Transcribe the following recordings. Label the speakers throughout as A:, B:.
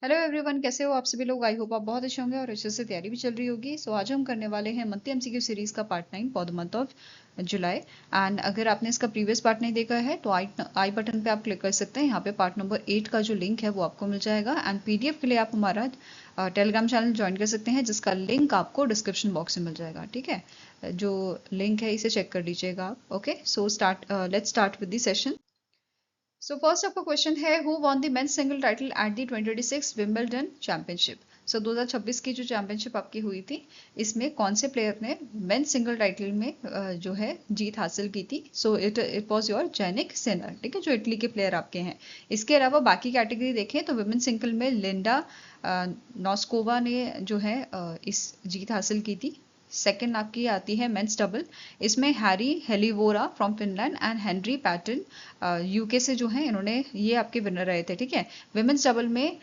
A: Hello everyone, कैसे हो आप सभी लोग। आई होप आप बहुत अच्छे होंगे और अच्छे से तैयारी भी चल रही होगी। सो आज हम करने वाले हैं मंथली एमसीक्यू सीरीज का part 9 for the month of July. And अगर आपने इसका प्रीवियस पार्ट नहीं देखा है तो आई बटन पे आप क्लिक कर सकते हैं। यहाँ पे पार्ट नंबर 8 का जो लिंक है वो आपको मिल जाएगा। एंड पीडीएफ के लिए आप हमारा टेलीग्राम चैनल ज्वाइन कर सकते हैं, जिसका लिंक आपको डिस्क्रिप्शन बॉक्स में मिल जाएगा। ठीक है, जो लिंक है इसे चेक कर लीजिएगा आप। Okay, so let's start with the session. So first आपका क्वेश्चन है, who won the men's single title at the 2026 Wimbledon championship. So 2026 की जो चैंपियनशिप आपकी हुई थी, इसमें कौन से प्लेयर ने मेंस सिंगल टाइटल में जो है जीत हासिल की थी। So it was your Jannik Sinner, ठीक है, जो इटली के प्लेयर आपके हैं। इसके अलावा बाकी कैटेगरी देखें तो वुमेन सिंगल में लिंडा नॉस्कोवा ने जो है इस जीत हासिल की थी। सेकंड आपकी आती है मेंस डबल, इसमें Harry Heliovaara from Finland and Henry Patten UK से जो है, इन्होंने ये आपके विनर रहे थे। ठीक है, विमेंस डबल में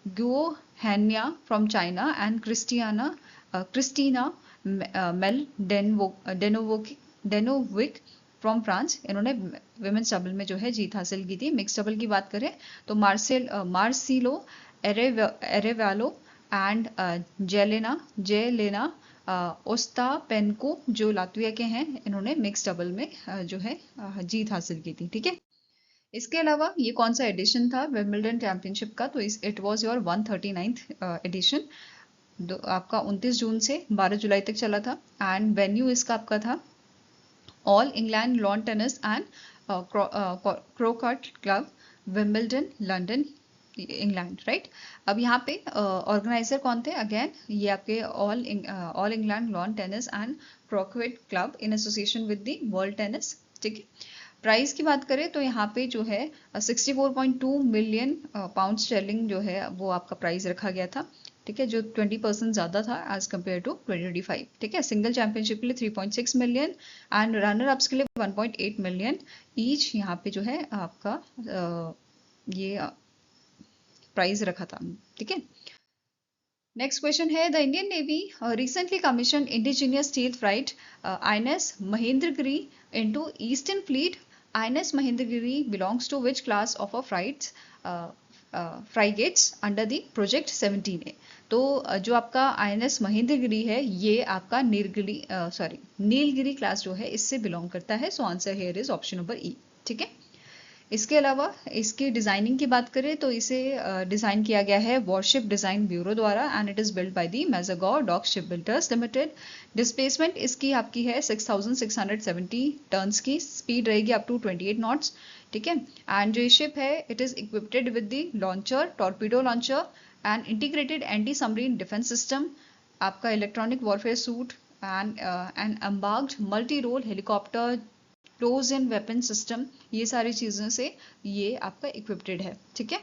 A: Guo Hanyu from China and Kristina Mladenovic from France, इन्होंने विमेंस डबल में जो है जीत हासिल की थी। मिक्स डबल की बात करें तो मार्सिलो एरेवालो एंड जेलेना ओस्तापेंको जो लातविया के हैं, इन्होंने मिक्स डबल में जो है जीत हासिल की थी। ठीक है, इसके अलावा ये कौन सा एडिशन था विंबलडन चैंपियनशिप का, तो it was your 139th addition. आपका 29 जून से 12 जुलाई तक चला था। एंड वेन्यू इसका आपका था All England Lawn Tennis and Croquet Club, Wimbledon, London, England. Right, अब यहाँ पे ऑर्गेनाइजर कौन थे, अगेन ये आपके All England Lawn Tennis and Croquet Club in association with the world tennis. ठीक है, प्राइस की बात करें तो यहाँ पे जो है 64.2 मिलियन पाउंड स्टर्लिंग जो है वो आपका प्राइस रखा गया था। ठीक है, जो 20% ज़्यादा था एज कम्पेयर टू 2025। ठीक है, सिंगल चैंपियनशिप के लिए 3.6 मिलियन एंड रनर अप्स के लिए 1.8 मिलियन ईच यहाँ पे जो है आपका ये प्राइस रखा था। ठीक है, नेक्स्ट क्वेश्चन है, the Indian navy recently commission indigenous stealth frigate INS Mahendragiri into eastern fleet. INS Mahendragiri belongs to which class of a frights frigates under the project 17A। तो जो आपका INS महेंद्रगिरी है, ये आपका नीलगिरी क्लास जो है इससे बिलोंग करता है। So answer here is option number ई। ठीक है, इसके अलावा इसकी डिज़ाइनिंग की बात करें तो इसे डिज़ाइन किया गया है वॉरशिप डिज़ाइन ब्यूरो द्वारा and it is build by the Mazagon dock ship builders limited. Displacement इसकी आपकी है 6670 टर्न्स की, स्पीड रहेगी अप टू 28 नॉट्स। ठीक है, एंड जो शिप है it is equipped with the launcher, torpedo launcher and integrated anti submarine defence system, आपका electronic warfare suite and embarked multi role helicopter, close in weapon system, ये सारी चीज़ों से ये आपका इक्विप्ड है। ठीक है,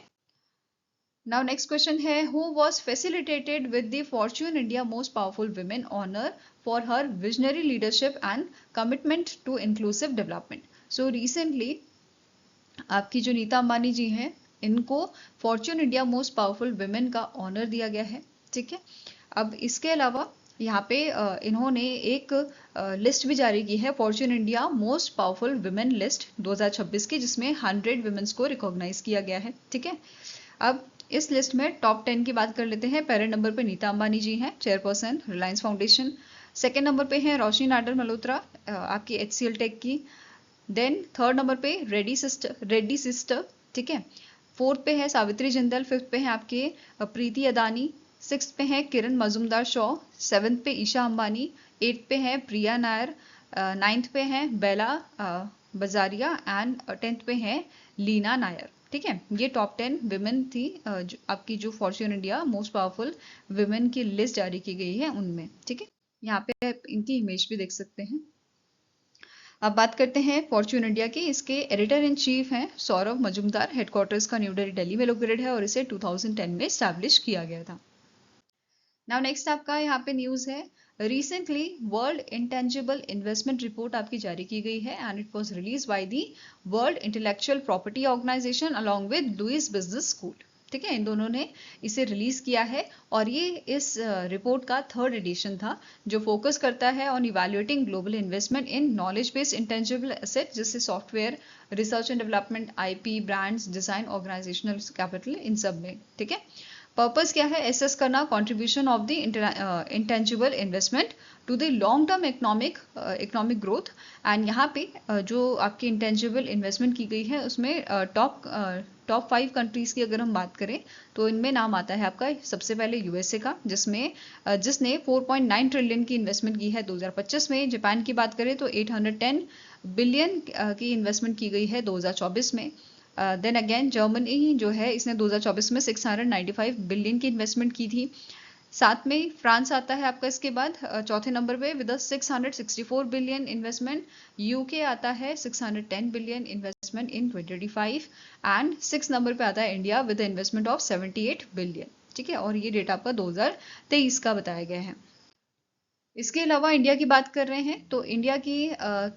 A: नाउ नेक्स्ट क्वेश्चन है, who was facilitated with the Fortune India most powerful women honour for her visionary leadership and commitment to inclusive development. So recently आपकी जो नीता अंबानी जी हैं, इनको Fortune India most powerful women का honour दिया गया है। ठीक है, अब इसके अलावा यहाँ पे इन्होंने एक लिस्ट भी जारी की है, Fortune India most powerful women list 2026 की, जिसमें 100 वुमेन्स को रिकॉग्नाइज किया गया है। ठीक है, अब इस लिस्ट में टॉप 10 की बात कर लेते हैं। पहले नंबर पे नीता अंबानी जी हैं, chairperson Reliance foundation. Second number पे हैं रोशनी नाडर मल्होत्रा, आपकी HCL टेक की। देन थर्ड नंबर पे रेड्डी सिस्टर। ठीक है, फोर्थ पे है सावित्री जिंदल, फिफ्थ पे है आपके प्रीति अदानी, सिक्स पे है किरण मजूमदार शॉ, सेवन्थ पे ईशा अंबानी, एट्थ पे है प्रिया नायर, नाइन्थ पे है बेला बजारिया एंड 10th पे है लीना नायर। ठीक है, ये टॉप 10 विमेन थी आपकी जो Fortune India most powerful women की लिस्ट जारी की गई है उनमें। ठीक है, यहाँ पे आप इनकी इमेज भी देख सकते हैं। अब बात करते हैं फॉर्च्यून इंडिया की। इसके एडिटर इन चीफ हैं सौरभ मजूमदार, हेडक्वार्टर्स का न्यू दिल्ली में लोकेटेड है और इसे 2010 में स्टैब्लिश किया गया था। नाउ नेक्स्ट आपका यहाँ पे न्यूज है, recently world intangible investment report आपकी जारी की गई है and it was released by the world intellectual property organisation along with Luiss business school. ठीक है, इन दोनों ने इसे रिलीज किया है और ये इस रिपोर्ट का थर्ड एडिशन था, जो फोकस करता है on evaluating global investment in knowledge based intangible asset, जैसे software, research and development, IP, brands, design, organisational capital, इन सब में। ठीक है, पर्पस क्या है? एसेस करना contribution of the intangible investment to the long term economic growth. And यहाँ पे जो आपकी इंटेंजिबल इन्वेस्टमेंट की गई है उसमें टॉप 5 कंट्रीज की अगर हम बात करें तो इनमें नाम आता है आपका सबसे पहले यूएसए का, जिसने 4.9 ट्रिलियन की इन्वेस्टमेंट की है 2025 में। जापान की बात करें तो 810 बिलियन की इन्वेस्टमेंट की गई है 2024 में। देन अगेन जर्मनी जो है इसने 2024 में 695 बिलियन की इन्वेस्टमेंट की थी। साथ में फ्रांस आता है आपका इसके बाद चौथे नंबर पे विद 664 बिलियन इन्वेस्टमेंट। यूके आता है 610 billion investment in 2025 and 6 number पे आता है India with investment of 78 billion. ठीक है, और ये डेटा आपका 2023 का बताया गया है। इसके अलावा इंडिया की बात कर रहे हैं तो इंडिया की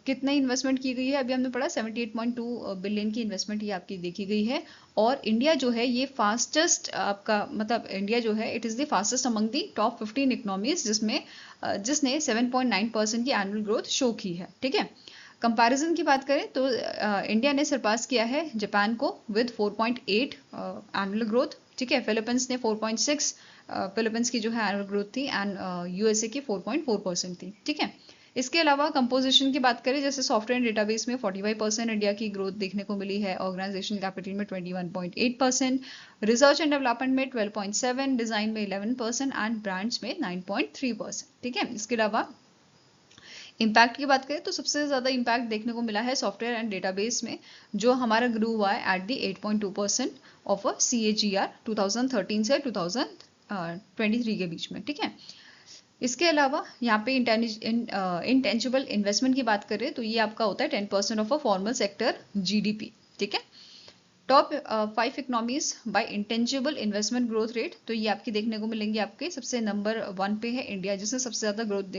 A: कितने इन्वेस्टमेंट की गई है? अभी हमने पढ़ा 78.2 बिलियन की इन्वेस्टमेंट ये आपकी देखी गई है। और इंडिया जो है ये फास्टेस्ट आपका मतलब इंडिया जो है it is the fastest among the top 15 economies जिसने 7.9% की एनुअल ग्रोथ शो की है। ठीक है, कंपैरिजन की बात करें तो इंडिया ने सरपास किया है जापान को विद 4.8 एनुअल ग्रोथ। ठीक है, फिलीपींस ने 4.6 फिलीपींस की जो है एनुअल ग्रोथ थी एंड यूएसए की 4.4% थी। ठीक है, इसके अलावा कंपोजिशन की बात करें जैसे सॉफ्टवेयर एंड डेटाबेस में 45% इंडिया की ग्रोथ देखने को मिली है, ऑर्गेनाइजेशन कैपिटल में 21.8%, रिसर्च एंड डेवलपमेंट में 12.7%, डिजाइन में 11% एंड ब्रांड्स में 9.3%। ठीक है, इसके अलावा इम्पैक्ट की बात करें तो सबसे ज़्यादा इम्पैक्ट देखने को मिला है सॉफ्टवेयर एंड डेटाबेस में, जो हमारा ग्रो हुआ है at the 8.2% of a CAGR 2013 से 2023 के बीच में। ठीक है, इसके अलावा यहाँ पे इंटेंजिबल इन्वेस्टमेंट की बात करें तो ये आपका होता है 10% of a formal sector GDP। ठीक है, top 5 economies by intangible investment growth rate तो ये आपकी देखने को मिलेंगे। आपके सबसे नंबर 1 पे है इंडिया जिसने सबसे ज्यादा ग्रोथ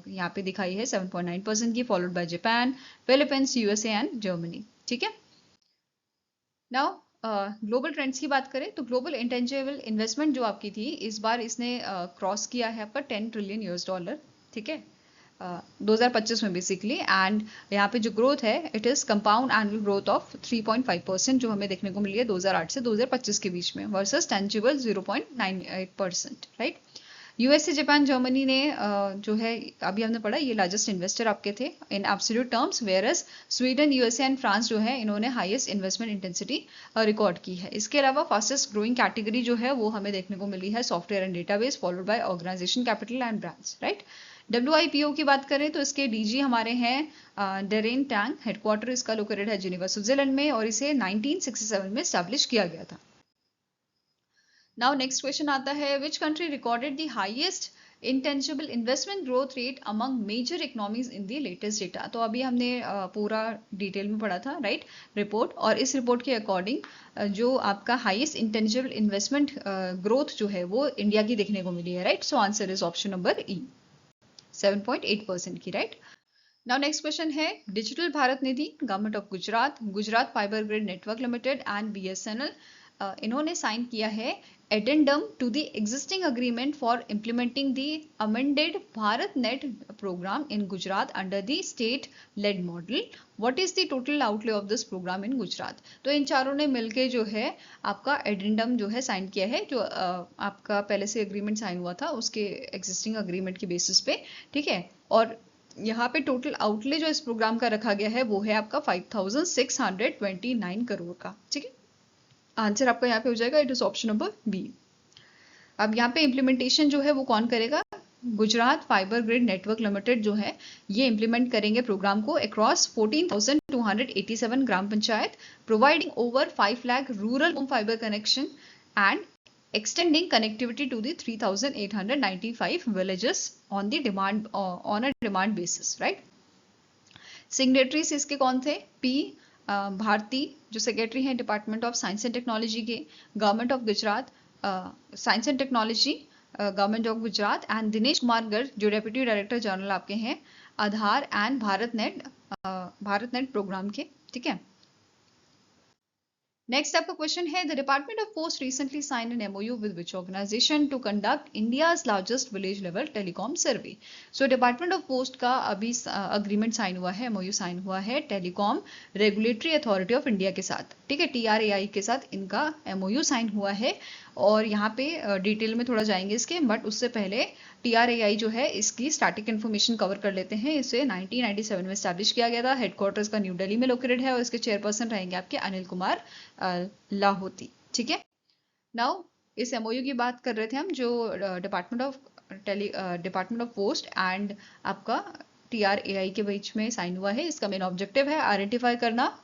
A: यहाँ पे दिखाई है 7.9% की, followed by Japan, Philippines, USA and Germany. ठीक है, नाउ ग्लोबल ट्रेंड्स की बात करें तो ग्लोबल इंटेंजिबल इन्वेस्टमेंट जो आपकी थी इस बार इसने क्रॉस किया है आपका $10 ट्रिलियन। ठीक है, 2025 में बेसिकली। एंड यहाँ पे जो ग्रोथ है it is compound annual growth of 3.5% जो हमें देखने को मिली है 2008 से 2025 के बीच में versus tangible 0.98%। Right, USA, Japan, Germany ने जो है अभी हमने पढ़ा ये लार्जेस्ट इन्वेस्टर आपके थे in absolute terms, whereas Sweden, USA and France जो है इन्होंने हाईएस्ट इन्वेस्टमेंट इंटेंसिटी रिकॉर्ड की है। इसके अलावा फास्टेस्ट ग्रोइंग कैटेगरी जो है वो हमें देखने को मिली है software and database, followed by organisation capital and brands. Right, WIPO की बात करें तो इसके DG हमारे हैं डेरेन टैंग, हेडक्वार्टर इसका लोकेटेड है जिनेवा, स्विट्जरलैंड में, और इसे 1967 में स्टैब्लिश किया गया था। नाउ नेक्स्ट क्वेश्चन आता है which country recorded the highest intangible investment growth rate among major economies in the latest data. तो अभी हमने पूरा डिटेल में पढ़ा था राइट रिपोर्ट, और इस रिपोर्ट के अकॉर्डिंग जो आपका हाईएस्ट इंटेंजिबल इन्वेस्टमेंट ग्रोथ जो है वो इंडिया की देखने को मिली है। Right, so answer is option number E, 7.8% की। राइट, नाउ नेक्स्ट क्वेश्चन है digital Bharat Nidhi, government of Gujarat, Gujarat fibre grid network limited and BSNL इन्होंने साइन किया है addendum to the existing agreement for implementing the amended Bharat net programme in Gujarat under the state led model. What is the total outlay of this programme in Gujarat? तो इन चारों ने मिलके जो है आपका एडेंडम जो है साइन किया है, जो आपका पहले से अग्रीमेंट साइन हुआ था उसके एग्जिस्टिंग अग्रीमेंट के बेसिस पे। ठीक है, और यहाँ पे टोटल आउटले जो इस प्रोग्राम का रखा गया है वो है आपका 5629 करोड़ का। ठीक है, आंसर आपका यहाँ पे हो जाएगा, it is option number B। अब यहाँ पे इम्प्लीमेंटेशन जो है वो कौन करेगा? Gujarat fibre grid network limited जो है ये इम्प्लीमेंट करेंगे प्रोग्राम को across 14,287 gram panchayat, providing over 5 lakh rural home fibre connection and extending connectivity to the 3,895 villages on a demand basis, right? Signatories इसके कौन थे? P भारती जो सेक्रेटरी हैं department of science and technology के, government of Gujarat science and technology government of Gujarat, and Dinesh Kumar Garg जो deputy director general आपके हैं Aadhaar and Bharat net programme के। ठीक है, नेक्स्ट आपका क्वेश्चन है the department of post recently sign an MOU with which organisation to conduct India's largest village level telecom survey. So department of post का अभी agreement sign हुआ है, MOU साइन हुआ है telecom regulatory authority of India के साथ। ठीक है, TRAI के साथ इनका MOU साइन हुआ है। और यहाँ पे डिटेल में थोड़ा जाएंगे इसके, बट उससे पहले TRAI जो है इसकी स्टैटिक इन्फॉर्मेशन कवर कर लेते हैं। इसे 1997 में स्टैब्लिश किया गया था। हेडक्वार्टर्स का न्यू दिल्ली में लोकेटेड है और इसके चेयरपर्सन रहेंगे आपके अनिल कुमार लाहोटी। ठीक है, नाउ इस MOU की बात कर रहे थे हम, जो डिपार्टमेंट ऑफ पोस्ट एंड आपका TRAI के बीच में साइन हुआ है। इसका मेन ऑब्जेक्टिव है आइडेंटिफाई करना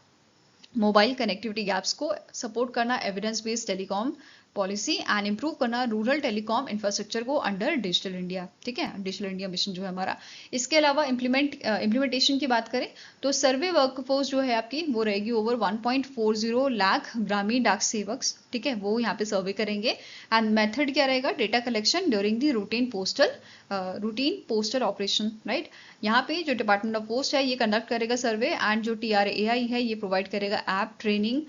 A: मोबाइल कनेक्टिविटी गैप्स को, सपोर्ट करना evidence based telecom policy and improve करना रूरल टेलीकॉम इंफ्रास्ट्रक्चर को अंडर डिजिटल इंडिया। ठीक है, डिजिटल इंडिया मिशन जो है हमारा। इसके अलावा इम्प्लीमेंटेशन की बात करें तो सर्वे वर्कफोर्स जो है आपकी वो रहेगी ओवर 1.40 लाख ग्रामीण डाक सेवक। ठीक है, वो यहाँ पे सर्वे करेंगे। एंड मेथड क्या रहेगा, data collection during the routine postal operation. Right, यहाँ पे जो डिपार्टमेंट ऑफ पोस्ट है ये कंडक्ट करेगा सर्वे, एंड जो TRAI है ये प्रोवाइड करेगा app training,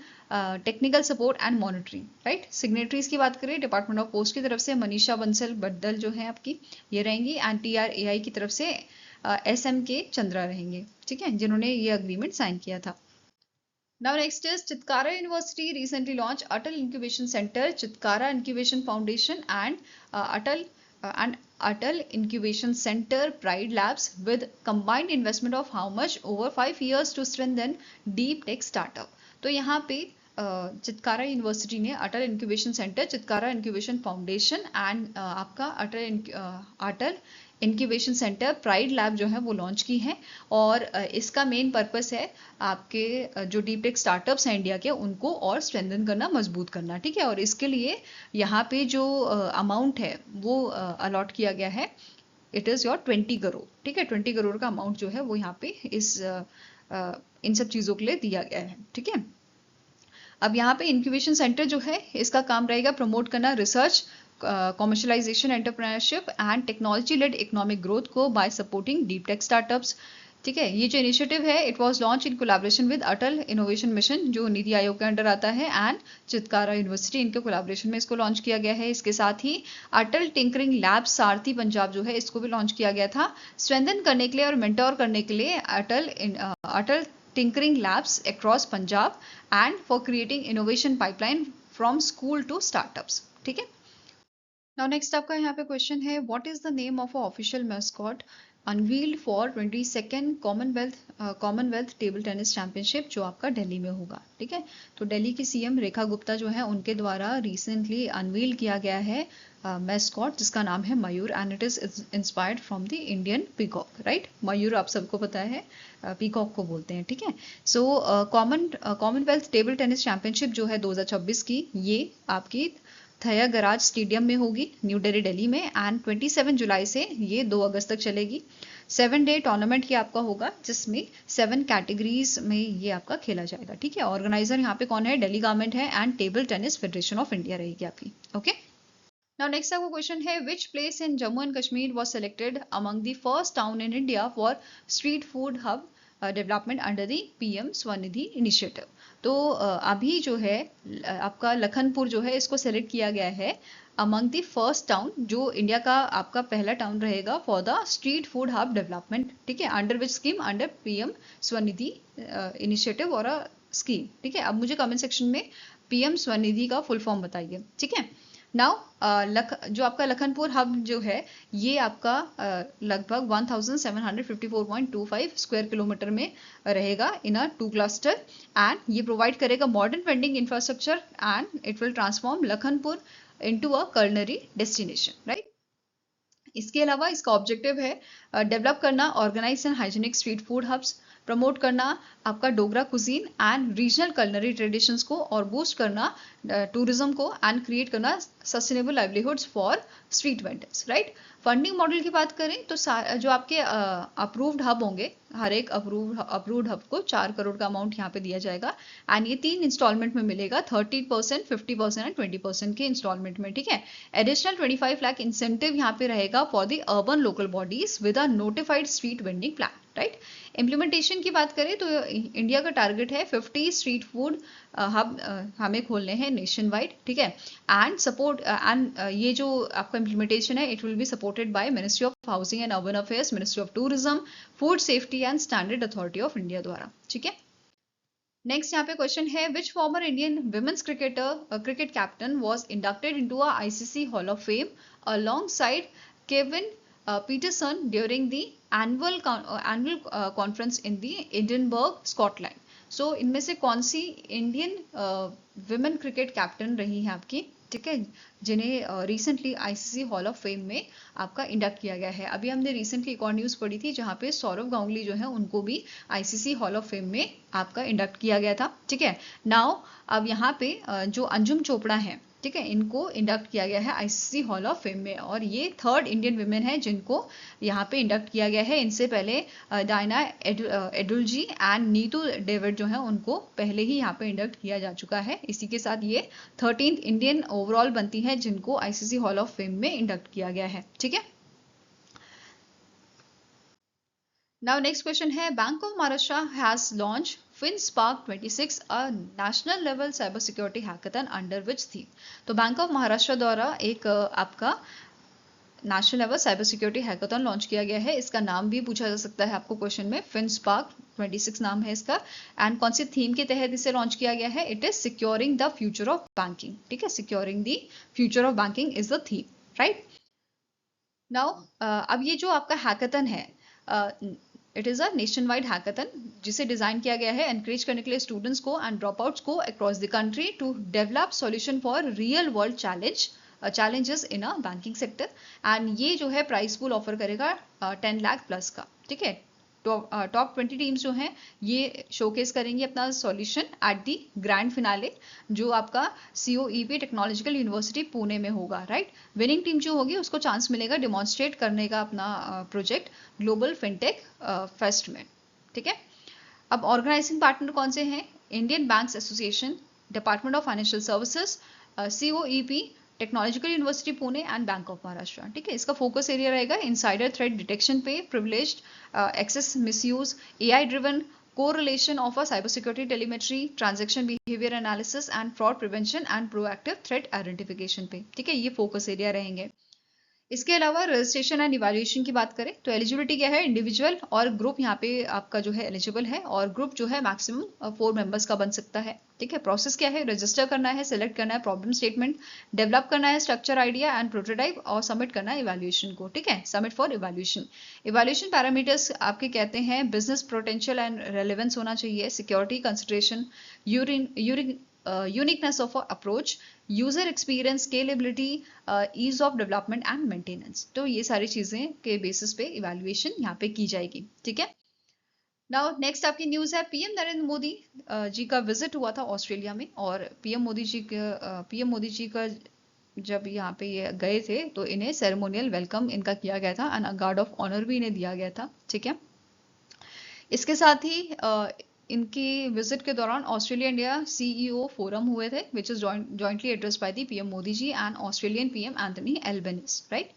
A: technical support and monitoring. Right, signatories की बात करें डिपार्टमेंट ऑफ पोस्ट की तरफ से मनीषा बंसल बद्दल जो है आपकी ये रहेंगी, एंड TRAI की तरफ से SMK चंद्रा रहेंगे। ठीक है, जिन्होंने ये अग्रीमेंट साइन किया था। Now next is Chitkara University recently launched Atal Incubation Center, Chitkara Incubation Foundation and Atal Incubation Center Pride Labs with combined investment of how much over 5 years to strengthen deep tech startup। तो यहाँ पे Chitkara university ने Atal incubation centre, Chitkara incubation foundation and आपका Atal incubation centre pride lab जो है वो launch की है। और इसका मेन पर्पस है आपके जो डीप टेक स्टार्टअप्स हैं इंडिया के उनको और स्ट्रेंथन करना, मजबूत करना। ठीक है, और इसके लिए यहाँ पे जो अमाउंट है वो अलॉट किया गया है, इट इज़ योर 20 करोड़। ठीक है, 20 करोड़ का अमाउंट जो है वो यहाँ पे इन सब चीज़ों के लिए दिया गया है। ठीक है, अब यहाँ पे इंक्यूबेशन सेंटर जो है इसका काम रहेगा प्रमोट करना research, commercialisation, entrepreneurship and technology led economic growth को by supporting deep tech startups. ठीक है, ये जो इनिशिएटिव है it was launch in collaboration with Atal innovation mission जो नीति आयोग के अंडर आता है, एंड चितकारा यूनिवर्सिटी, इनके कोलैबोरेशन में इसको लॉन्च किया गया है। इसके साथ ही अटल टिंकरिंग लैब सारथी पंजाब जो है इसको भी लॉन्च किया गया था, स्ट्रेंथन करने के लिए और मेंटोर करने के लिए अटल tinkering labs across Punjab and for creating innovation pipeline from school to startups। ठीक है, now next आपका यहाँ पे क्वेश्चन है what is the name of a official mascot unveiled for 22nd Commonwealth table tennis championship जो आपका दिल्ली में होगा। ठीक है, तो दिल्ली की CM रेखा गुप्ता जो है उनके द्वारा रिसेंटली अनवील किया गया है मैस्कॉट जिसका नाम है Mayur, and it is inspired from the Indian peacock. Right, Mayur आप सबको पता है पीकॉक को बोलते हैं। ठीक है, सो कॉमनवेल्थ टेबल टेनिस चैंपियनशिप जो है 2026 की, ये आपकी थया गराज स्टेडियम में होगी न्यू दिल्ली में, एंड 27 जुलाई से ये 2 अगस्त तक चलेगी। 7 डे टूर्नामेंट ये आपका होगा जिसमें 7 कैटेगरीज में ये आपका खेला जाएगा। ठीक है, ऑर्गेनाइजर यहाँ पे कौन है, दिल्ली गवर्नमेंट है, and table tennis federation of India रहेगी आपकी। ओके, नाउ नेक्स्ट आपका क्वेश्चन है which place in Jammu and Kashmir was selected among the first town in India for street food hub development under the PM Svanidhi initiative. तो अभी जो है आपका लखनपुर जो है इसको सेलेक्ट किया गया है अमंग द फर्स्ट टाउन, जो इंडिया का आपका पहला टाउन रहेगा for the street food hub development. ठीक है, under which scheme, under PM Svanidhi initiative और अ स्कीम। ठीक है, अब मुझे कमेंट सेक्शन में PM स्वनिधि का फुल फॉर्म बताइए। ठीक है, नाउ जो आपका लखनपुर हब जो है ये आपका लगभग 1754.25 स्क्वायर किलोमीटर में रहेगा इन अ 2 क्लस्टर, एंड ये प्रोवाइड करेगा modern vending infrastructure and it will transform Lakhanpur into a culinary destination. Right, इसके अलावा इसका ऑब्जेक्टिव है डेवलप करना organise and hygienic street food hubs, promote करना आपका Dogra cuisine and regional culinary traditions को, और बूस्ट करना टूरिज्म को, एंड क्रिएट करना sustainable livelihoods for street vendors. Right, funding model की बात करें तो जो आपके अप्रूव्ड हब होंगे, हर एक अप्रूव्ड हब को 4 करोड़ का अमाउंट यहाँ पे दिया जाएगा, एंड ये 3 इंस्टॉलमेंट में मिलेगा, 30%, 50% एंड 20% के इंस्टॉलमेंट में। ठीक है, एडिशनल 25 लाख इंसेंटिव यहाँ पे रहेगा for the urban local bodies with a notified street vending plan. Right, implementation की बात करें तो इंडिया का टारगेट है 50 स्ट्रीट फूड हब हमें खोलने हैं नेशन वाइड। ठीक है, एंड सपोर्ट एंड ये जो आपका इम्प्लीमेंटेशन है it will be supported by ministry of housing and urban affairs, ministry of tourism, food safety and standard authority of India द्वारा। ठीक है, नेक्स्ट यहाँ पे क्वेश्चन है which former Indian women's cricket captain was inducted into a ICC hall of fame alongside Kevin Pietersen during the annual conference in the Edinburgh Scotland. So इनमें से कौन सी इंडियन विमेन क्रिकेट कैप्टन रही है आपकी, ठीक है, जिन्हें recently ICC hall of fame में आपका इंडक्ट किया गया है। अभी हमने रिसेंटली एक और न्यूज़ पढ़ी थी जहाँ पे सौरव गांगुली जो है उनको भी आईसीसी हॉल ऑफ फेम में आपका इंडक्ट किया गया था, ठीक है। नाउ अब यहाँ पे जो अंजुम चोपड़ा है, ठीक है, इनको इंडक्ट किया गया है आईसीसी हॉल ऑफ फेम में और ये थर्ड इंडियन विमेन है जिनको यहाँ पे इंडक्ट किया गया है। इनसे पहले Diana Edulji and Neetu David जो है उनको पहले ही यहाँ पे इंडक्ट किया जा चुका है। इसी के साथ ये 13th इंडियन ओवरऑल बनती है जिनको आईसीसी हॉल ऑफ फेम में इंडक्ट किया गया है, ठीक है। Now next question है Bank of Maharashtra has launched FinSpark 26 a national level cyber security hackathon under which theme। तो बैंक ऑफ महाराष्ट्र द्वारा एक आपका national level cyber security hackathon launch किया गया है। इसका नाम भी पूछा जा सकता है आपको क्वेश्चन में, FinSpark 26 नाम है इसका। एंड कौन सी थीम के तहत इसे लॉन्च किया गया है? It is securing the future of banking, ठीक है, securing the future of banking is the theme, right. Now अब ये जो आपका हैकाथन है it is a nationwide hackathon जिसे डिज़ाइन किया गया है एनकरेज करने के लिए स्टूडेंट्स को एंड ड्रॉप आउट्स को across the country to develop solution for real world challenges in a banking sector. And ये जो है प्राइस पूल ऑफर करेगा 10 लाख प्लस का, ठीक है। टॉप 20 टीम्स जो हैं ये शोकेस करेंगी अपना solution at the grand finale जो आपका COEP टेक्नोलॉजिकल यूनिवर्सिटी पुणे में होगा, राइट। विनिंग टीम जो होगी उसको चांस मिलेगा डिमॉन्स्ट्रेट करने का अपना प्रोजेक्ट ग्लोबल फिनटेक फेस्ट में, ठीक है। अब ऑर्गेनाइजिंग पार्टनर कौन से हैं? Indian banks association, department of financial services, COEP, technological university Pune and bank of Maharashtra, ठीक है। इसका फोकस एरिया रहेगा इनसाइडर थ्रेट डिटेक्शन पे, privileged access misuse, AI driven correlation of a cybersecurity telemetry, transaction behavior analysis and fraud prevention and proactive threat identification पे, ठीक है, ये focus area रहेंगे। इसके अलावा रजिस्ट्रेशन एंड इवैल्यूएशन की बात करें तो एलिजिबिलिटी क्या है? इंडिविजुअल और ग्रुप यहाँ पे आपका जो है एलिजिबल है और ग्रुप जो है मैक्सिमम 4 मेंबर्स का बन सकता है, ठीक है। प्रोसेस क्या है? रजिस्टर करना है, सिलेक्ट करना है प्रॉब्लम स्टेटमेंट, डेवलप करना है स्ट्रक्चर आइडिया एंड प्रोटोटाइप और सबमिट करना है इवैल्यूएशन को, ठीक है, submit for evaluation. Evaluation parameters आपके कहते हैं बिजनेस पोटेंशियल एंड रेलेवेंस होना चाहिए, security consideration, uniqueness of approach, user experience, scalability, ease of development and maintenance. तो ये सारी चीजें के बेसिस पे इवैल्यूएशन यहाँ पे की जाएगी, ठीक है। नाउ नेक्स्ट आपकी न्यूज है पीएम नरेंद्र मोदी जी का विजिट हुआ था ऑस्ट्रेलिया में और पीएम मोदी जी का जब यहाँ पे ये गए थे तो इन्हें सेरेमोनियल वेलकम इनका किया गया था एंड गार्ड ऑफ ऑनर भी इन्हें दिया गया था, ठीक है। इसके साथ ही इनकी विजिट के दौरान ऑस्ट्रेलिया इंडिया CEO फोरम हुए थे which is jointly address by the PM Modi ji and Australian PM Anthony Albanese, right.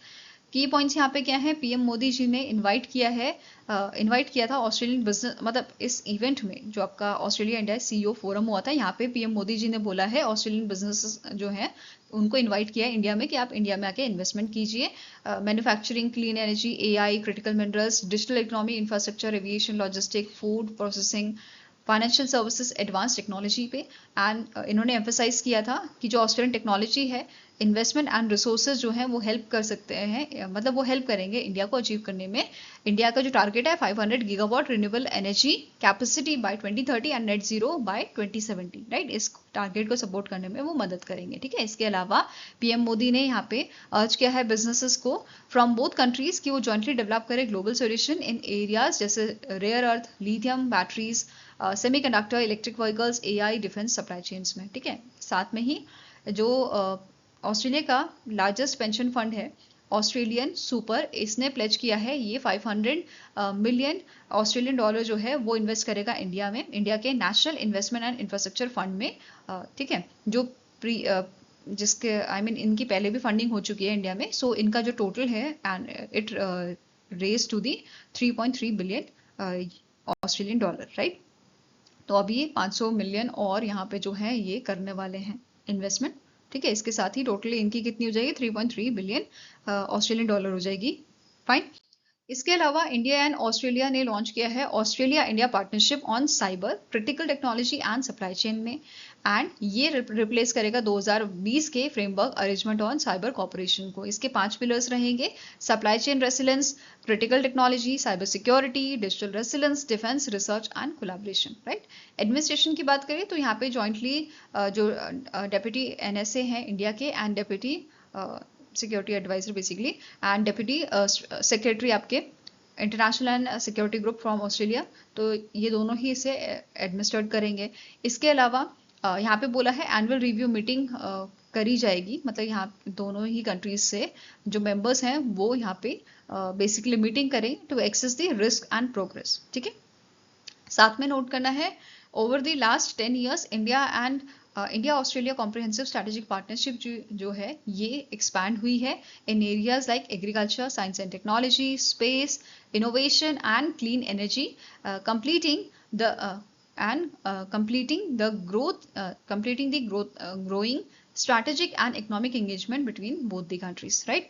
A: Key points यहाँ पे क्या है? पीएम मोदी जी ने इनवाइट किया था ऑस्ट्रेलियन बिजनेस, मतलब इस इवेंट में जो आपका ऑस्ट्रेलिया इंडिया CEO फोरम हुआ था यहाँ पे पीएम मोदी जी ने बोला है ऑस्ट्रेलियन बिजनेस जो है उनको इनवाइट किया है इंडिया में कि आप इंडिया में आके इन्वेस्टमेंट कीजिए, manufacturing, clean energy, AI, critical minerals, digital economy, infrastructure, aviation, logistic, food processing, financial services, advance technology पे। एंड इन्होंने एम्फेसाइज किया था कि जो ऑस्ट्रेलियन टेक्नोलॉजी है इन्वेस्टमेंट एंड रिसोर्सेज जो हैं वो हेल्प कर सकते हैं, मतलब वो हेल्प करेंगे इंडिया को अचीव करने में। इंडिया का जो टारगेट है 500 gigawatt renewable energy capacity by 2030 and net zero by 2070, right. इस टारगेट को सपोर्ट करने में वो मदद करेंगे, ठीक है। इसके अलावा पीएम मोदी ने यहाँ पे अर्ज किया है बिजनेसेस को फ्रॉम बोथ कंट्रीज कि वो जॉइंटली डेवलप करें ग्लोबल सोल्यूशन इन एरियाज जैसे rare earth, lithium batteries, semiconductor, electric vehicles, AI, defence supply chains में, ठीक है। साथ में ही जो ऑस्ट्रेलिया का लार्जेस्ट पेंशन फंड है ऑस्ट्रेलियन सुपर, इसने प्लेज किया है ये 500 मिलियन ऑस्ट्रेलियन डॉलर जो है वो इन्वेस्ट करेगा इंडिया में, इंडिया के national investment and infrastructure fund में, ठीक है, जो जिसके इनकी पहले भी फंडिंग हो चुकी है इंडिया में। सो इनका जो टोटल है and it raise to the 3.3 billion Australian dollar, right. तो अभी ये 500 मिलियन और यहाँ पे जो है ये करने वाले हैं इन्वेस्टमेंट, ठीक है। इसके साथ ही टोटली इनकी कितनी हो जाएगी? 3.3 बिलियन ऑस्ट्रेलियन डॉलर हो जाएगी, फाइन। इसके अलावा इंडिया एंड ऑस्ट्रेलिया ने लॉन्च किया है Australia India partnership on cyber critical technology and supply chain में, एंड ये रिप्लेस करेगा 2020 के framework arrangement on cyber cooperation को। इसके 5 पिलर्स रहेंगे: supply chain resilience, critical technology, cyber security, digital resilience, defence, research and collaboration, right. Administration की बात करें तो यहाँ पे जॉइंटली जो डेप्यूटी एनएसए हैं इंडिया के and deputy security adviser basically and deputy secretary आपके international and security group from Australia, तो ये दोनों ही इसे एडमिनिस्ट्रेट करेंगे। इसके अलावा यहाँ पे बोला है एनुअल रिव्यू मीटिंग करी जाएगी, मतलब यहाँ दोनों ही कंट्रीज से जो मेंबर्स हैं वो यहाँ पे बेसिकली मीटिंग करें to access the risk and progress, ठीक है। साथ में नोट करना है over the last 10 years India Australia comprehensive strategic partnership जो है ये एक्सपैंड हुई है in areas like agriculture, science and technology, space, innovation and clean energy, completing the growing strategic and economic engagement between both the countries, right?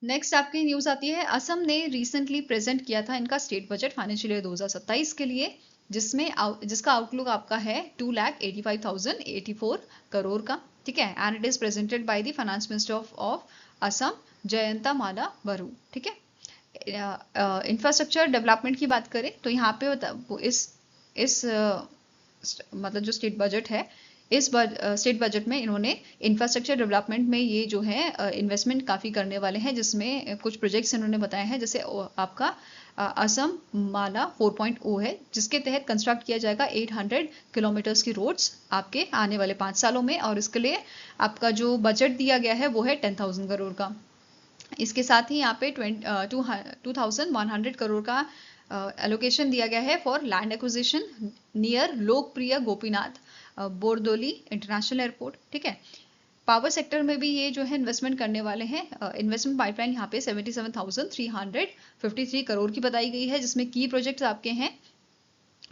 A: Next आपकी news आती है, असम ने recently present किया था इनका स्टेट बजट फाइनेंशियल ईयर 2027 के लिए, जिसका आउटलुक आपका है 2,85,084 करोड़ का, ठीक है। And it is presented by the finance minister of Assam, Jayanta Malla Baruah, ठीक है। इंफ्रास्ट्रक्चर डेवलपमेंट की बात करें तो यहाँ पे इस मतलब जो स्टेट बजट है, इस स्टेट बजट में इन्होंने इंफ्रास्ट्रक्चर डेवलपमेंट में ये जो है इन्वेस्टमेंट काफ़ी करने वाले हैं, जिसमें कुछ प्रोजेक्ट्स इन्होंने बताए हैं, जैसे आपका असम माला 4.0 है, जिसके तहत कंस्ट्रक्ट किया जाएगा 800 किलोमीटर्स की रोड्स आपके आने वाले 5 सालों में, और इसके लिए आपका जो बजट दिया गया है वो है 10,000 करोड़ का। इसके साथ ही यहाँ पे 2,100 करोड़ का एलोकेशन दिया गया है फॉर लैंड एक्विजिशन नियर लोकप्रिय गोपीनाथ बोरदोली इंटरनेशनल एयरपोर्ट, ठीक है। पावर सेक्टर में भी ये जो है इन्वेस्टमेंट करने वाले हैं। इन्वेस्टमेंट पाइपलाइन यहाँ पे 77,353 करोड़ की बताई गई है, जिसमें की प्रोजेक्ट्स आपके हैं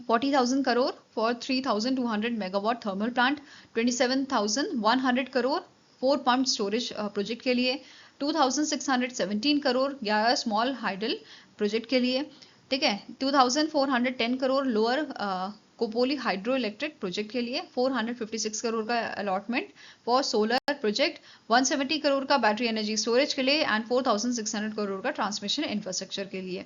A: 40,000 crore for 3,200 megawatt thermal plant, 27,100 crore 4 pump storage project के लिए, 2,617 करोड़ 11 स्मॉल हाइडल प्रोजेक्ट के लिए, ठीक है। 2,410 crore lower Khopoli hydro electric project के लिए, 456 करोड़ का allotment for solar project, 170 crore का बैटरी एनर्जी स्टोरेज के लिए एंड 4,600 करोड़ का ट्रांसमिशन इंफ्रास्ट्रक्चर के लिए।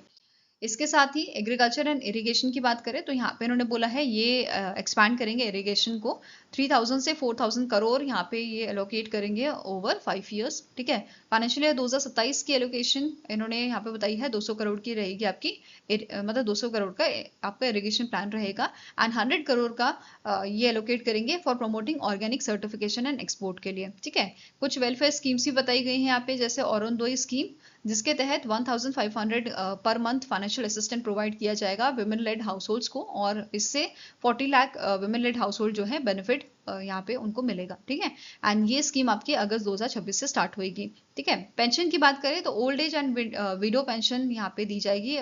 A: इसके साथ ही एग्रीकल्चर एंड इरिगेशन की बात करें तो यहाँ पे इन्होंने बोला है ये एक्सपैंड करेंगे इरिगेशन को, 3,000 से 4,000 करोड़ यहाँ पे ये एलोकेट करेंगे ओवर 5 इयर्स, ठीक है। फाइनेंशियल ईयर 2027 की एलोकेशन इन्होंने यहाँ पे बताई है 200 करोड़ की रहेगी आपकी, मतलब 200 करोड़ का आपका इरिगेशन प्लान रहेगा, एंड 100 करोड़ का ये एलोकेट करेंगे for promoting organic certification and export के लिए, ठीक है। कुछ वेलफेयर स्कीम्स भी बताई गई हैं यहाँ पे, जैसे औरंदोई स्कीम, जिसके तहत 1,500 per month financial assistant provide किया जाएगा विमेन लेड हाउसहोल्ड्स को, और इससे 40 लाख विमेन लेड हाउसहोल्ड जो है बेनिफिट यहाँ पे उनको मिलेगा, ठीक है। एंड ये स्कीम आपकी अगस्त 2026 से स्टार्ट होगी, ठीक है। पेंशन की बात करें तो old age and window pension यहाँ पे दी जाएगी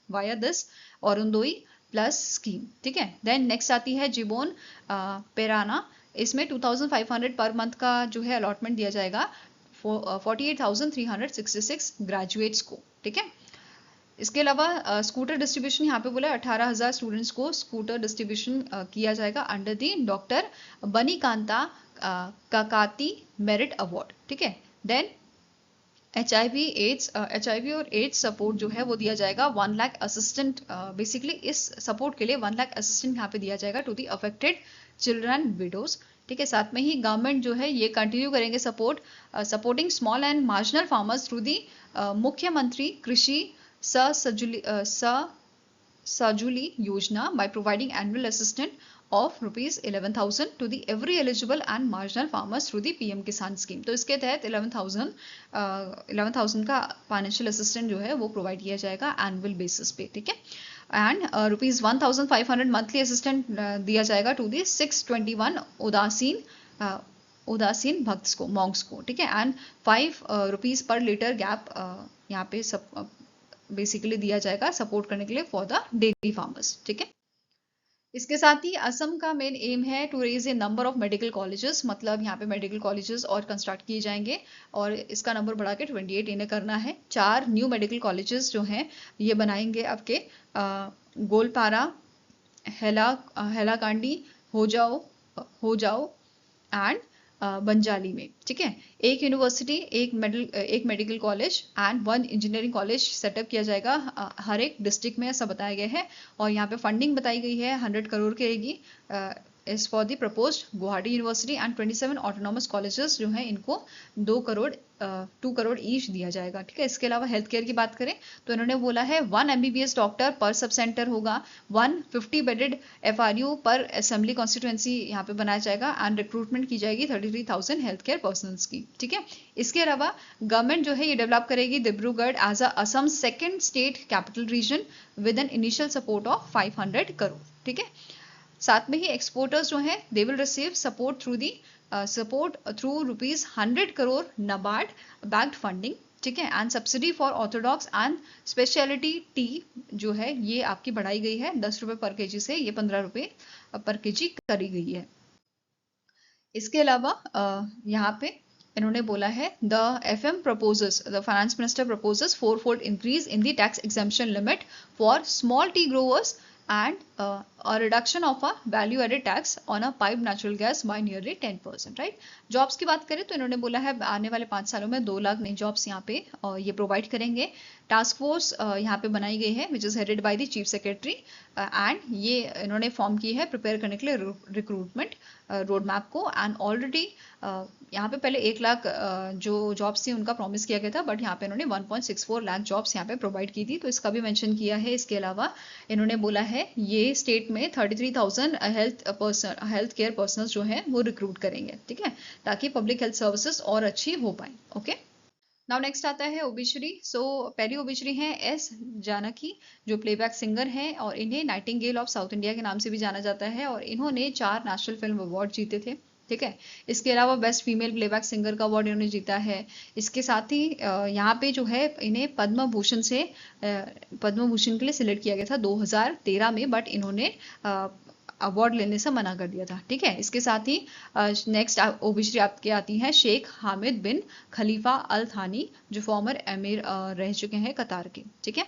A: वाया दिस औरंदोई प्लस स्कीम, ठीक है। देन नेक्स्ट आती है जिबोन पेराना, इसमें 2,500 पर मंथ का जो है अलॉटमेंट दिया जाएगा 48,366 ग्रेजुएट्स को, ठीक है। इसके अलावा स्कूटर डिस्ट्रीब्यूशन यहाँ पे बोला 18,000 स्टूडेंट्स को स्कूटर डिस्ट्रीब्यूशन किया जाएगा under the doctor Banikanta Kakati merit award, ठीक है। देन HIV और एड्स सपोर्ट जो है वो दिया जाएगा 1 लाख असिस्टेंट, बेसिकली इस सपोर्ट के लिए 1 लाख असिस्टेंट यहाँ पे दिया जाएगा to the affected children widows, ठीक है। साथ में ही गवर्नमेंट जो है ये कंटिन्यू करेंगे supporting small and marginal farmers through the मुख्यमंत्री कृषि सजुली योजना by providing annual assistant of rupees 11,000 to the every eligible and marginal farmers through the PM किसान स्कीम। तो इसके तहत 11,000 का फाइनेंशियल असिस्टेंट जो है वो प्रोवाइड किया जाएगा एनुअल बेसिस पे, ठीक है। एंड रुपीज 1,500 मंथली असिस्टेंट दिया जाएगा टू दी 621 उदासीन भक्तों को, मॉन्क्स को, ठीक है। And 5 rupees per litre gap यहाँ पे सब बेसिकली दिया जाएगा सपोर्ट करने के लिए फॉर द डेयरी फार्मर्स, ठीक है। इसके साथ ही असम का मेन एम है to raise a number of medical colleges, मतलब यहाँ पे मेडिकल कॉलेजेस और कंस्ट्रक्ट किए जाएंगे और इसका नंबर बढ़ा के 28 इन्हें करना है। 4 न्यू मेडिकल कॉलेजेस जो हैं ये बनाएंगे आपके गोलपारा, हैलाकांडी, हो जाओ एंड बंजाली में। ठीक है, एक यूनिवर्सिटी, एक medical college and 1 engineering college setup किया जाएगा हर एक डिस्ट्रिक्ट में, ऐसा बताया गया है। और यहाँ पे फंडिंग बताई गई है 100 करोड़ की रहेगी is for the proposed Guwahati university and 27 autonomous colleges जो हैं इनको 2 करोड़ ईच दिया जाएगा। ठीक है, इसके अलावा हेल्थ केयर की बात करें तो इन्होंने बोला है 1 MBBS डॉक्टर पर सब सेंटर होगा, 150 बेडेड FRU पर असेंबली कॉन्स्टिट्यूएंसी यहाँ पे बनाया जाएगा एंड रिक्रूटमेंट की जाएगी 33,000 हेल्थ केयर पर्सनल्स की। ठीक है, इसके अलावा गवर्नमेंट जो है ये डेवलप करेगी Dibrugarh as a Assam second state capital region with an initial support of 500 crore. ठीक है, साथ में ही एक्सपोर्टर्स जो हैं they will receive support through ₹100 crore NABARD backed funding. ठीक है, and subsidy for orthodox and speciality tea जो है ये आपकी बढ़ाई गई है 10 रुपए पर केजी से ये 15 रुपए पर केजी करी गई है। इसके अलावा यहाँ पे इन्होंने बोला है the finance minister proposes 4-fold increase in the tax exemption limit for small T growers and a reduction of a value added tax on a piped natural gas by nearly 10%, right? Jobs की बात करें तो इन्होंने बोला है आने वाले 5 सालों में 2 लाख नई जॉब्स यहाँ पे ये प्रोवाइड करेंगे। टास्क फोर्स यहाँ पे बनाई गई है which is headed by the chief secretary and ये इन्होंने फॉर्म की है प्रिपेयर करने के लिए रिक्रूटमेंट रोड मैप को। एंड ऑलरेडी यहाँ पे पहले 1 लाख जो जॉब्स थी उनका प्रॉमिस किया गया था, बट यहाँ पे इन्होंने 1.64 लाख जॉब्स यहाँ पे प्रोवाइड की थी, तो इसका भी मेंशन किया है। इसके अलावा इन्होंने बोला है ये स्टेट में 33,000 हेल्थ केयर पर्सनल्स जो हैं वो रिक्रूट करेंगे। ठीक है, ताकि पब्लिक हेल्थ सर्विसेज और अच्छी हो पाए। ओके, नाउ नेक्स्ट आता है ओबिचुरी। सो पहली ओबिचुरी है एस जानकी जो प्लेबैक सिंगर हैं और इन्हें नाइटिंगेल ऑफ साउथ इंडिया के नाम से भी जाना जाता है और इन्होंने 4 नेशनल फिल्म अवार्ड जीते थे। ठीक है, इसके अलावा बेस्ट फीमेल प्लेबैक सिंगर का अवार्ड इन्होंने जीता है। इसके साथ ही यहाँ पे जो है इन्हें पद्म भूषण के लिए सिलेक्ट किया गया था 2013 में, बट इन्होंने अवार्ड लेने से मना कर दिया था। ठीक है, इसके साथ ही नेक्स्ट ओबिचुरी आपके आती है शेख हामिद बिन खलीफा अल थानी जो फॉर्मर एमिर रह चुके हैं कतार के। ठीक है,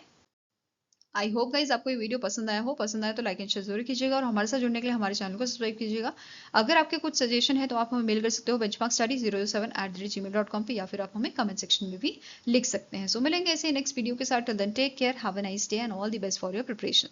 A: आई होप गाइज आपको ये वीडियो पसंद आया तो लाइक एंड शेयर जरूर कीजिएगा और हमारे साथ जुड़ने के लिए हमारे चैनल को सब्सक्राइब कीजिएगा। अगर आपके कुछ सजेशन है तो आप हमें मेल कर सकते हो benchmarkstudy007@gmail.com पे, या फिर आप हमें कमेंट सेक्शन में भी लिख सकते हैं। सो मिलेंगे ऐसे नेक्स्ट वीडियो के साथ। Till then take care, have a nice day and all the best for your preparations.